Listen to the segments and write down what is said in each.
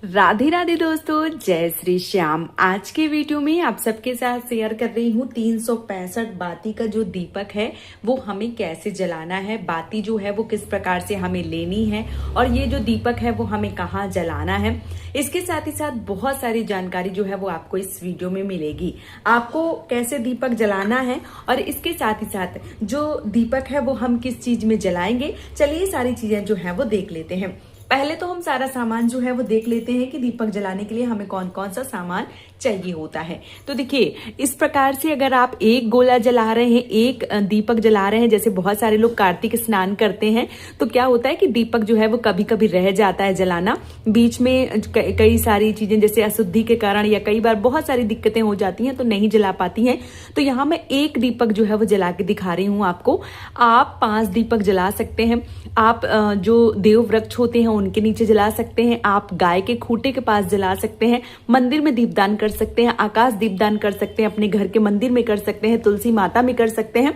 राधे राधे दोस्तों, जय श्री श्याम। आज के वीडियो में आप सबके साथ शेयर कर रही हूँ 365 बाती का जो दीपक है वो हमें कैसे जलाना है, बाती जो है वो किस प्रकार से हमें लेनी है और ये जो दीपक है वो हमें कहाँ जलाना है। इसके साथ ही साथ बहुत सारी जानकारी जो है वो आपको इस वीडियो में मिलेगी। आपको कैसे दीपक जलाना है और इसके साथ ही साथ जो दीपक है वो हम किस चीज में जलाएंगे, चलिए सारी चीजें जो है वो देख लेते हैं। पहले तो हम सारा सामान जो है वो देख लेते हैं कि दीपक जलाने के लिए हमें कौन कौन सा सामान चाहिए होता है। तो देखिए, इस प्रकार से अगर आप एक गोला जला रहे हैं, एक दीपक जला रहे हैं, जैसे बहुत सारे लोग कार्तिक स्नान करते हैं तो क्या होता है कि दीपक जो है वो कभी कभी रह जाता है जलाना, बीच में कई सारी चीजें जैसे अशुद्धि के कारण या कई बार बहुत सारी दिक्कतें हो जाती हैं तो नहीं जला पाती हैं। तो यहाँ मैं एक दीपक जो है वो जला के दिखा रही हूँ आपको। आप 5 दीपक जला सकते हैं। आप जो देव वृक्ष होते हैं उनके नीचे जला सकते हैं, आप गाय के खूंटे के पास जला सकते हैं, मंदिर में दीपदान कर सकते हैं, आकाश दीपदान कर सकते हैं, अपने घर के मंदिर में कर सकते हैं, तुलसी माता में कर सकते हैं।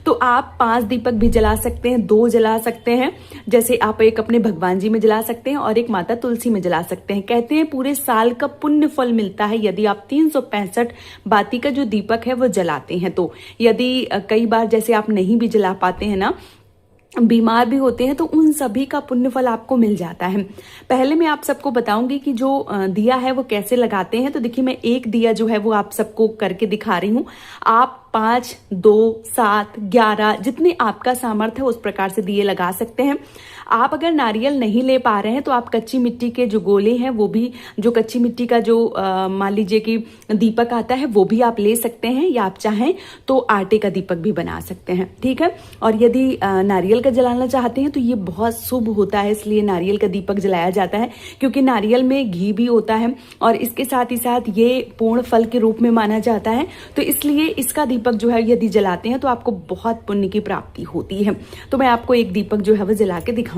तो आप 5 दीपक भी जला सकते हैं, 2 जला सकते हैं, जैसे आप एक अपने भगवान जी में जला सकते हैं और एक माता तुलसी में जला सकते हैं। कहते हैं पूरे साल का पुण्य फल मिलता है यदि आप 365 बाती का जो दीपक है वो जलाते हैं। तो यदि कई बार जैसे आप नहीं भी जला पाते हैं ना, बीमार भी होते हैं, तो उन सभी का पुण्य फल आपको मिल जाता है। पहले मैं आप सबको बताऊंगी कि जो दिया है वो कैसे लगाते हैं। तो देखिए, मैं एक दिया जो है वो आप सबको करके दिखा रही हूँ। आप 5, 2, 7, 11 जितने आपका सामर्थ्य है उस प्रकार से दिए लगा सकते हैं। आप अगर नारियल नहीं ले पा रहे हैं तो आप कच्ची मिट्टी के जो गोले हैं वो भी, जो कच्ची मिट्टी का जो मान लीजिए कि दीपक आता है वो भी आप ले सकते हैं, या आप चाहें तो आटे का दीपक भी बना सकते हैं, ठीक है। और यदि नारियल का जलाना चाहते हैं तो ये बहुत शुभ होता है, इसलिए नारियल का दीपक जलाया जाता है, क्योंकि नारियल में घी भी होता है और इसके साथ ही साथ ये पूर्ण फल के रूप में माना जाता है। तो इसलिए इसका दीपक जो है यदि जलाते हैं तो आपको बहुत पुण्य की प्राप्ति होती है। तो मैं आपको एक दीपक जो है वो जला के दिखाऊंगी।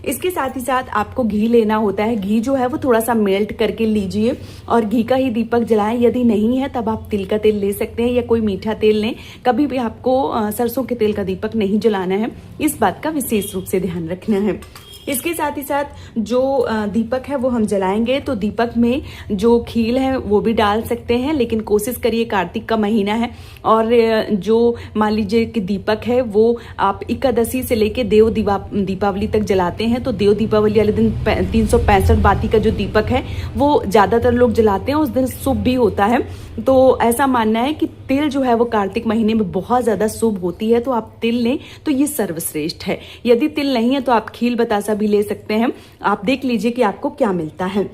इसके साथ ही साथ आपको घी लेना होता है। घी जो है वो थोड़ा सा मेल्ट करके लीजिए और घी का ही दीपक जलाएं। यदि नहीं है तब आप तिल का तेल ले सकते हैं या कोई मीठा तेल लें। कभी भी आपको सरसों के तेल का दीपक नहीं जलाना है, इस बात का विशेष रूप से ध्यान रखना है। इसके साथ ही साथ जो दीपक है वो हम जलाएंगे तो दीपक में जो खील है वो भी डाल सकते हैं, लेकिन कोशिश करिए, कार्तिक का महीना है और जो मान लीजिए कि दीपक है वो आप एकादशी से लेके देव दीपावली तक जलाते हैं। तो देव दीपावली वाले दिन 365 बाती का जो दीपक है वो ज्यादातर लोग जलाते हैं, उस दिन शुभ भी होता है। तो ऐसा मानना है कि तिल जो है वो कार्तिक महीने में बहुत ज्यादा शुभ होती है, तो आप तिल लें तो ये सर्वश्रेष्ठ है। यदि तिल नहीं है तो आप खील बतासा भी ले सकते हैं। आप देख लीजिए कि आपको क्या मिलता है।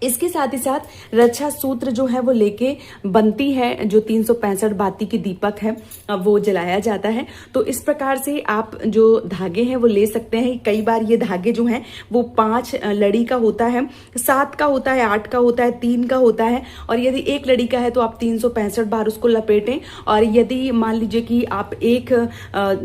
इसके साथ ही साथ रक्षा सूत्र जो है वो लेके बनती है, जो 365 बाती की दीपक है वो जलाया जाता है। तो इस प्रकार से आप जो धागे हैं वो ले सकते हैं। कई बार ये धागे जो हैं वो 5 लड़ी का होता है, 7 का होता है, 8 का होता है, 3 का होता है, और यदि एक लड़ी का है तो आप 365 बार उसको लपेटें। और यदि मान लीजिए कि आप एक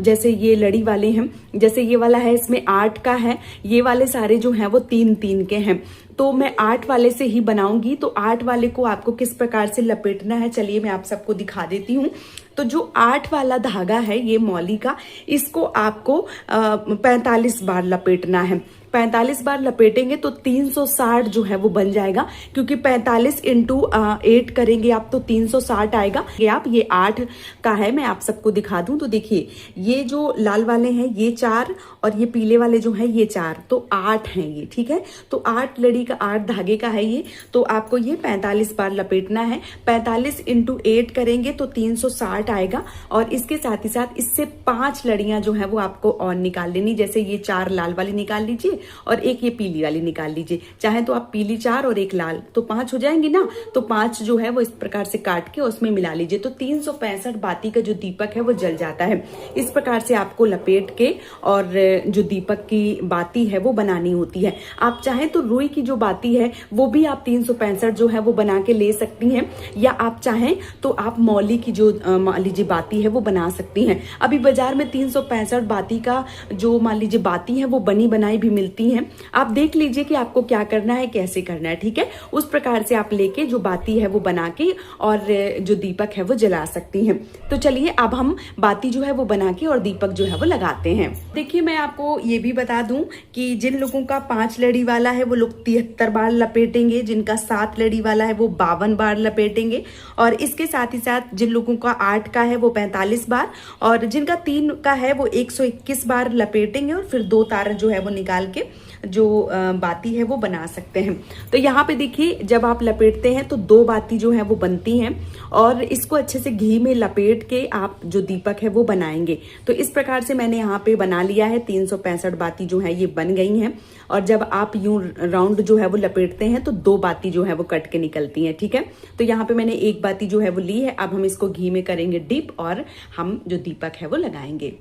जैसे ये लड़ी वाले हैं, जैसे ये वाला है इसमें 8 का है, ये वाले सारे जो हैं वो 3-3 के हैं, तो मैं 8 वाले से ही बनाऊंगी। तो 8 वाले को आपको किस प्रकार से लपेटना है, चलिए मैं आप सबको दिखा देती हूँ। तो जो 8 वाला धागा है ये मौली का, इसको आपको 45 बार लपेटना है। 45 बार लपेटेंगे तो 360 जो है वो बन जाएगा, क्योंकि 45 × 8 करेंगे आप तो 360 आएगा। आप ये 8 का है, मैं आप सबको दिखा दूं तो देखिए, ये जो लाल वाले हैं ये 4 और ये पीले वाले जो है ये 4, तो 8 हैं ये, ठीक है। तो 8 लड़ी का 8 धागे का है ये, तो आपको ये 45 बार लपेटना है। 45 × 8 करेंगे तो 360 आएगा। और इसके साथ ही साथ इससे 5 लड़ियां जो है वो आपको और निकाल लेनी। जैसे ये 4 लाल वाली निकाल लीजिए और एक ये पीली वाली निकाल लीजिए। चाहे तो आप पीली 4 और एक लाल, तो 5 हो जाएंगी ना। तो 5 जो है वो इस प्रकार से काट के उसमें मिला लीजिए, तो 365 बाती का जो दीपक है वो जल जाता है। इस प्रकार से आपको लपेट के और जो दीपक की बाती है वो बनानी होती है। आप चाहें तो रुई की जो बाती है वो भी आप 365 जो है वो बना के ले सकती हैं, या आप चाहें तो आप मौली की जो मान लीजिए बाती है वो बना सकती हैं। अभी बाजार में 365 बाती का जो मान लीजिए बाती है वो बनी बनाई भी मिलती मिलती हैं। आप देख लीजिए कि आपको क्या करना है, कैसे करना है, ठीक है। उस प्रकार से आप लेके जो बाती है वो बना के और जो दीपक है वो जला सकती हैं। तो चलिए अब हम बाती जो है वो बना के और दीपक जो है वो लगाते हैं। देखिए मैं आपको ये भी बता दूं कि जिन लोगों का 5 लड़ी वाला है वो लोग 73 बार लपेटेंगे, जिनका 7 लड़ी वाला है वो 52 बार लपेटेंगे, और इसके साथ ही साथ जिन लोगों का 8 का है वो 45 बार, और जिनका 3 का है वो 121 बार लपेटेंगे, और फिर 2 तार जो है वो निकाल के जो बाती है वो बना सकते हैं। तो यहाँ पे देखिए जब आप लपेटते हैं तो 2 बाती जो है वो बनती हैं, और इसको अच्छे से घी में लपेट के आप जो दीपक है वो बनाएंगे। तो इस प्रकार से मैंने यहाँ पे बना लिया है, 365 बाती जो है ये बन गई हैं। और जब आप यूं राउंड जो है वो लपेटते हैं तो 2 बाती जो है वो कट के निकलती हैं, ठीक है। तो यहाँ पे मैंने 1 बाती जो है वो ली है। अब हम इसको घी में करेंगे डिप और हम जो दीपक है वो लगाएंगे।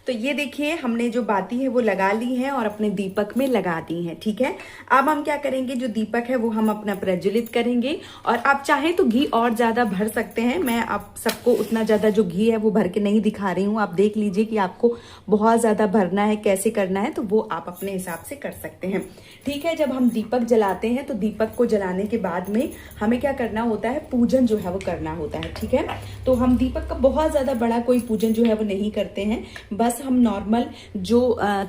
तो ये देखिए हमने जो बाती है वो लगा ली है और अपने दीपक में लगा दी है, ठीक है। अब हम क्या करेंगे, जो दीपक है वो हम अपना प्रज्वलित करेंगे, और आप चाहें तो घी और ज्यादा भर सकते हैं। मैं आप सबको उतना ज्यादा जो घी है वो भर के नहीं दिखा रही हूँ। आप देख लीजिए कि आपको बहुत ज्यादा भरना है, कैसे करना है, तो वो आप अपने हिसाब से कर सकते हैं, ठीक है। जब हम दीपक जलाते हैं तो दीपक को जलाने के बाद में हमें क्या करना होता है, पूजन जो है वो करना होता है, ठीक है। तो हम दीपक का बहुत ज्यादा बड़ा कोई पूजन जो है वो नहीं करते हैं, बस हम नॉर्मल जो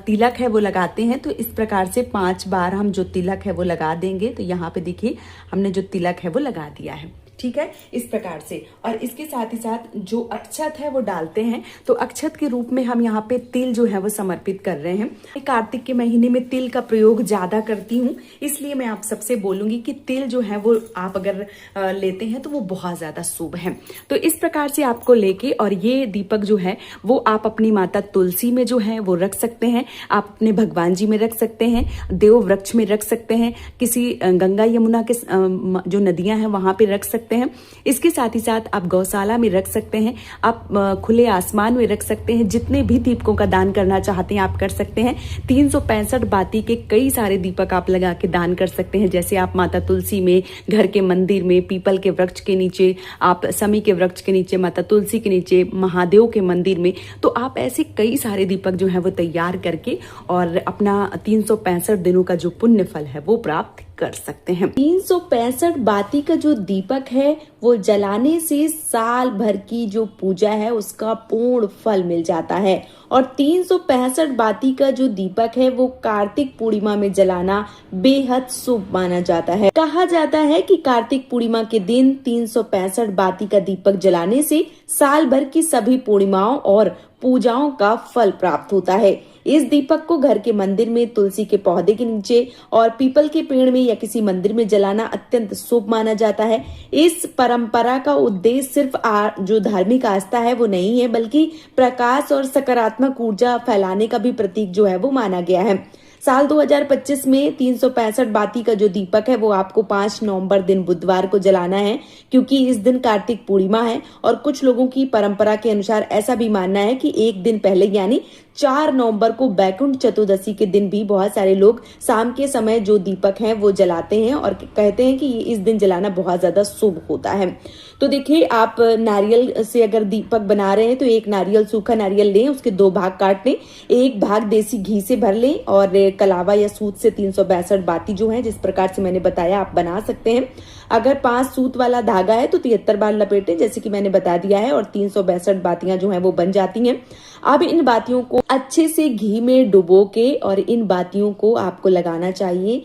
तिलक है वो लगाते हैं। तो इस प्रकार से 5 बार हम जो तिलक है वो लगा देंगे। तो यहाँ पे देखिए हमने जो तिलक है वो लगा दिया है, ठीक है, इस प्रकार से। और इसके साथ ही साथ जो अक्षत है वो डालते हैं। तो अक्षत के रूप में हम यहाँ पे तिल जो है वो समर्पित कर रहे हैं। कार्तिक के महीने में तिल का प्रयोग ज्यादा करती हूँ, इसलिए मैं आप सबसे बोलूंगी कि तिल जो है वो आप अगर लेते हैं तो वो बहुत ज्यादा शुभ है। तो इस प्रकार से आपको लेके और ये दीपक जो है वो आप अपनी माता तुलसी में जो है वो रख सकते हैं, आप अपने भगवान जी में रख सकते हैं, देव वृक्ष में रख सकते हैं, किसी गंगा यमुना के जो नदियां हैं वहां पे रख सकते हैं। इसके साथ ही साथ आप गौशाला में रख सकते हैं, आप खुले आसमान में रख सकते हैं। जितने भी दीपकों का दान करना चाहते हैं आप कर सकते हैं। 365 बाती के कई सारे दीपक आप लगा के दान कर सकते हैं, जैसे आप माता तुलसी में, घर के मंदिर में, पीपल के वृक्ष के नीचे, आप समी के वृक्ष के नीचे, माता तुलसी के नीचे, महादेव के मंदिर में। तो आप ऐसे कई सारे दीपक जो है वो तैयार करके और अपना 365 दिनों का जो पुण्य फल है वो प्राप्त कर सकते हैं। 365 बाती का जो दीपक है वो जलाने से साल भर की जो पूजा है उसका पूर्ण फल मिल जाता है। और 365 बाती का जो दीपक है वो कार्तिक पूर्णिमा में जलाना बेहद शुभ माना जाता है। कहा जाता है कि कार्तिक पूर्णिमा के दिन 365 बाती का दीपक जलाने से साल भर की सभी पूर्णिमाओं और पूजाओं का फल प्राप्त होता है। इस दीपक को घर के मंदिर में, तुलसी के पौधे के नीचे और पीपल के पेड़ में या किसी मंदिर में जलाना अत्यंत शुभ माना जाता है। इस परंपरा का उद्देश्य सिर्फ जो धार्मिक आस्था है वो नहीं है, बल्कि प्रकाश और सकारात्मक ऊर्जा फैलाने का भी प्रतीक जो है वो माना गया है। साल 2025 में 365 बाती का जो दीपक है वो आपको 5 नवंबर दिन बुधवार को जलाना है, क्योंकि इस दिन कार्तिक पूर्णिमा है। और कुछ लोगों की परंपरा के अनुसार ऐसा भी मानना है कि एक दिन पहले यानी 4 नवंबर को बैकुंठ चतुर्दशी के दिन भी बहुत सारे लोग शाम के समय जो दीपक हैं वो जलाते हैं और कहते हैं कि इस दिन जलाना बहुत ज्यादा शुभ होता है। तो देखिए आप नारियल से अगर दीपक बना रहे हैं तो एक नारियल, सूखा नारियल लें, उसके 2 भाग काट लें, एक भाग देसी घी से भर लें और कलावा या सूत से 362 बाती जो है जिस प्रकार से मैंने बताया आप बना सकते हैं। अगर 5 सूत वाला धागा है तो 73 बार लपेटें जैसे कि मैंने बता दिया है, और 362 बातियां जो हैं वो बन जाती हैं। अब इन बातियों को अच्छे से घी में डुबो के और इन बातियों को आपको लगाना चाहिए।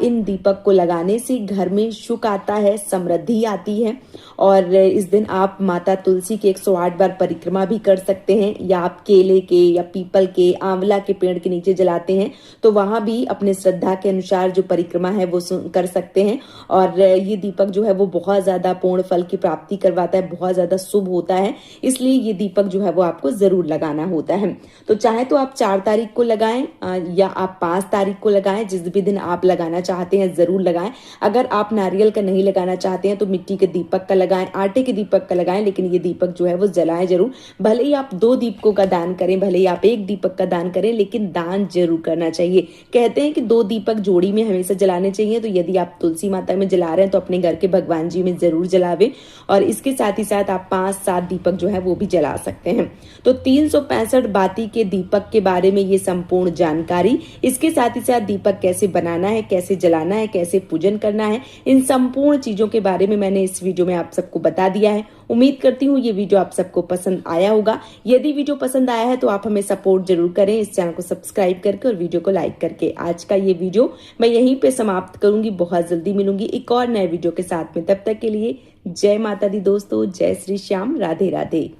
इन दीपक को लगाने से घर में सुख आता है, समृद्धि आती है। और इस दिन आप माता तुलसी के 108 बार परिक्रमा भी कर सकते हैं, या आप केले के या पीपल के, आंवला के पेड़ के नीचे जलाते हैं तो वहां भी अपने श्रद्धा के अनुसार जो परिक्रमा है वो कर सकते हैं। और ये दीपक जो है वो बहुत ज्यादा पूर्ण फल की प्राप्ति करवाता है, बहुत ज्यादा शुभ होता है, इसलिए ये दीपक जो है वो आपको जरूर लगाना होता है। तो चाहे तो आप 4 तारीख को लगाएं या आप 5 तारीख को लगाएं, जिस भी दिन आप लगाएं लगाना चाहते हैं जरूर लगाएं। अगर आप नारियल का नहीं लगाना चाहते हैं तो मिट्टी के दीपक का लगाएं, आटे के दीपक का लगाएं, लेकिन ये दीपक जो है वो जलाएं जरूर। भले ही आप 2 दीपकों का दान करें, भले ही आप 1 दीपक का दान करें, लेकिन दान जरूर करना चाहिए। कहते हैं कि 2 दीपक जोड़ी में हमेशा जलाने चाहिए। तो यदि आप तुलसी माता में जला रहे हैं तो अपने घर के भगवान जी में जरूर जलावे, और इसके साथ ही साथ आप 5-7 दीपक जो है वो भी जला सकते हैं। तो 365 बाती के दीपक के बारे में ये संपूर्ण जानकारी, इसके साथ ही साथ दीपक कैसे बनाना है, कैसे जलाना है, कैसे पूजन करना है, इन संपूर्ण चीजों के बारे में मैंने इस वीडियो में आप सबको बता दिया है। उम्मीद करती हूँ ये वीडियो आप सबको पसंद आया होगा। यदि वीडियो पसंद आया है तो आप हमें सपोर्ट जरूर करें, इस चैनल को सब्सक्राइब करके और वीडियो को लाइक करके। आज का ये वीडियो मैं यहीं पे समाप्त करूंगी, बहुत जल्दी मिलूंगी एक और नए वीडियो के साथ में। तब तक के लिए जय माता दी दोस्तों, जय श्री श्याम, राधे राधे।